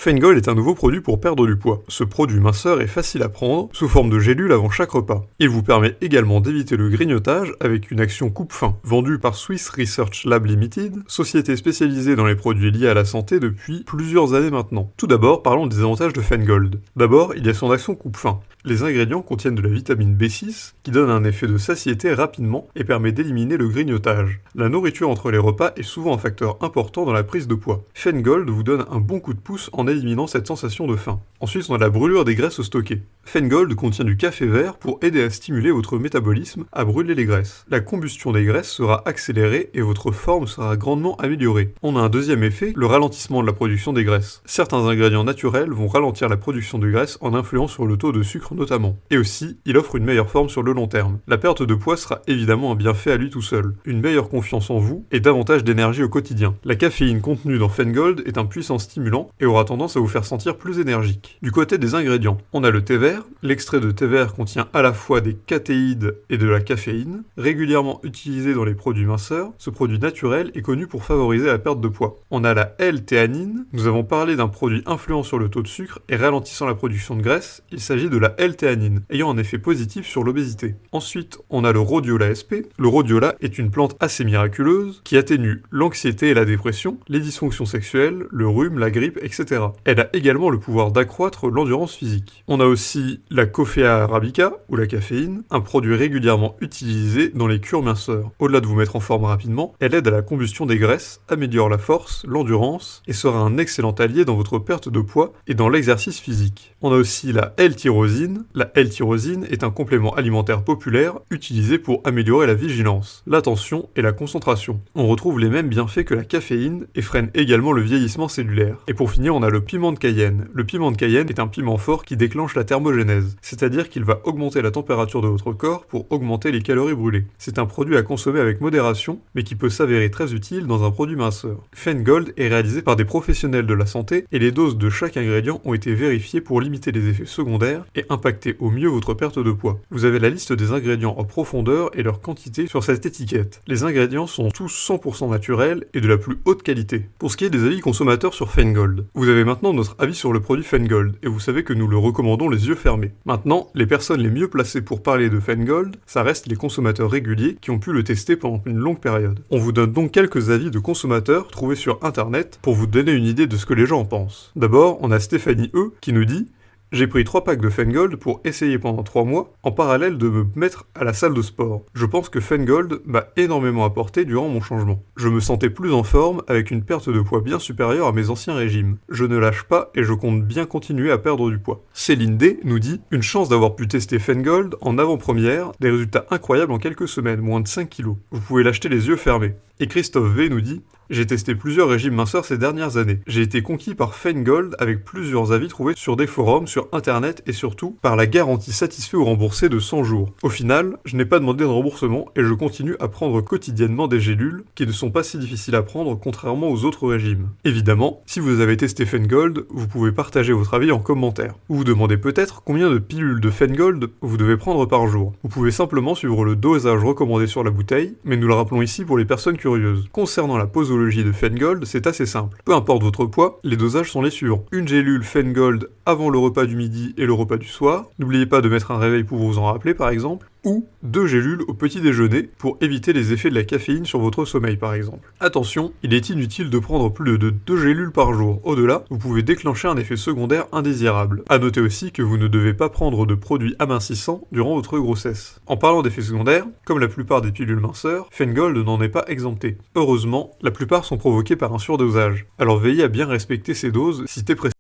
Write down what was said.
Feingold est un nouveau produit pour perdre du poids. Ce produit minceur est facile à prendre, sous forme de gélules avant chaque repas. Il vous permet également d'éviter le grignotage avec une action coupe-faim. Vendu par Swiss Research Lab Limited, société spécialisée dans les produits liés à la santé depuis plusieurs années maintenant. Tout d'abord, parlons des avantages de Feingold. D'abord, il y a son action coupe-faim. Les ingrédients contiennent de la vitamine B6 qui donne un effet de satiété rapidement et permet d'éliminer le grignotage. La nourriture entre les repas est souvent un facteur important dans la prise de poids. Feingold vous donne un bon coup de pouce en éliminant cette sensation de faim. Ensuite, on a la brûlure des graisses stockées. Feingold contient du café vert pour aider à stimuler votre métabolisme à brûler les graisses. La combustion des graisses sera accélérée et votre forme sera grandement améliorée. On a un deuxième effet, le ralentissement de la production des graisses. Certains ingrédients naturels vont ralentir la production de graisse en influant sur le taux de sucre notamment. Et aussi, il offre une meilleure forme sur le long terme. La perte de poids sera évidemment un bienfait à lui tout seul. Une meilleure confiance en vous et davantage d'énergie au quotidien. La caféine contenue dans Feingold est un puissant stimulant et aura tendance à vous faire sentir plus énergique. Du côté des ingrédients, on a le thé vert. L'extrait de thé vert contient à la fois des catéides et de la caféine. Régulièrement utilisé dans les produits minceurs, ce produit naturel est connu pour favoriser la perte de poids. On a la L-théanine. Nous avons parlé d'un produit influent sur le taux de sucre et ralentissant la production de graisse. Il s'agit de la L-théanine, ayant un effet positif sur l'obésité. Ensuite, on a le rhodiola SP. Le rhodiola est une plante assez miraculeuse qui atténue l'anxiété et la dépression, les dysfonctions sexuelles, le rhume, la grippe, etc. Elle a également le pouvoir d'accroître l'endurance physique. On a aussi la Coffea arabica, ou la caféine, un produit régulièrement utilisé dans les cures minceurs. Au-delà de vous mettre en forme rapidement, elle aide à la combustion des graisses, améliore la force, l'endurance, et sera un excellent allié dans votre perte de poids et dans l'exercice physique. On a aussi la L-tyrosine. La L-tyrosine est un complément alimentaire populaire utilisé pour améliorer la vigilance, l'attention et la concentration. On retrouve les mêmes bienfaits que la caféine et freine également le vieillissement cellulaire. Et pour finir, on a le piment de Cayenne. Le piment de Cayenne est un piment fort qui déclenche la thermogénèse, c'est-à-dire qu'il va augmenter la température de votre corps pour augmenter les calories brûlées. C'est un produit à consommer avec modération, mais qui peut s'avérer très utile dans un produit minceur. Feingold est réalisé par des professionnels de la santé et les doses de chaque ingrédient ont été vérifiées pour limiter les effets secondaires et impacter au mieux votre perte de poids. Vous avez la liste des ingrédients en profondeur et leur quantité sur cette étiquette. Les ingrédients sont tous 100% naturels et de la plus haute qualité. Pour ce qui est des avis consommateurs sur Feingold, vous avez maintenant notre avis sur le produit Feingold et vous savez que nous le recommandons les yeux fermés. Maintenant, les personnes les mieux placées pour parler de Feingold, ça reste les consommateurs réguliers qui ont pu le tester pendant une longue période. On vous donne donc quelques avis de consommateurs trouvés sur internet pour vous donner une idée de ce que les gens en pensent. D'abord, on a Stéphanie E qui nous dit: j'ai pris 3 packs de Feingold pour essayer pendant 3 mois, en parallèle de me mettre à la salle de sport. Je pense que Feingold m'a énormément apporté durant mon changement. Je me sentais plus en forme avec une perte de poids bien supérieure à mes anciens régimes. Je ne lâche pas et je compte bien continuer à perdre du poids. Céline D nous dit: une chance d'avoir pu tester Feingold en avant-première, des résultats incroyables en quelques semaines, moins de 5 kilos. Vous pouvez l'acheter les yeux fermés. Et Christophe V nous dit: j'ai testé plusieurs régimes minceurs ces dernières années. J'ai été conquis par Feingold avec plusieurs avis trouvés sur des forums, sur internet et surtout par la garantie satisfait ou remboursé de 100 jours. Au final, je n'ai pas demandé de remboursement et je continue à prendre quotidiennement des gélules qui ne sont pas si difficiles à prendre contrairement aux autres régimes. Évidemment, si vous avez testé Feingold, vous pouvez partager votre avis en commentaire. Vous vous demandez peut-être combien de pilules de Feingold vous devez prendre par jour. Vous pouvez simplement suivre le dosage recommandé sur la bouteille, mais nous le rappelons ici pour les personnes curieuses. Concernant la posologie de Feingold, c'est assez simple. Peu importe votre poids, les dosages sont les suivants. Une gélule Feingold avant le repas du midi et le repas du soir. N'oubliez pas de mettre un réveil pour vous en rappeler par exemple. Ou 2 gélules au petit déjeuner pour éviter les effets de la caféine sur votre sommeil par exemple. Attention, il est inutile de prendre plus de 2 gélules par jour. Au-delà, vous pouvez déclencher un effet secondaire indésirable. A noter aussi que vous ne devez pas prendre de produits amincissants durant votre grossesse. En parlant d'effets secondaires, comme la plupart des pilules minceurs, Feingold n'en est pas exempté. Heureusement, la plupart sont provoqués par un surdosage. Alors veillez à bien respecter ces doses si t'es pressé.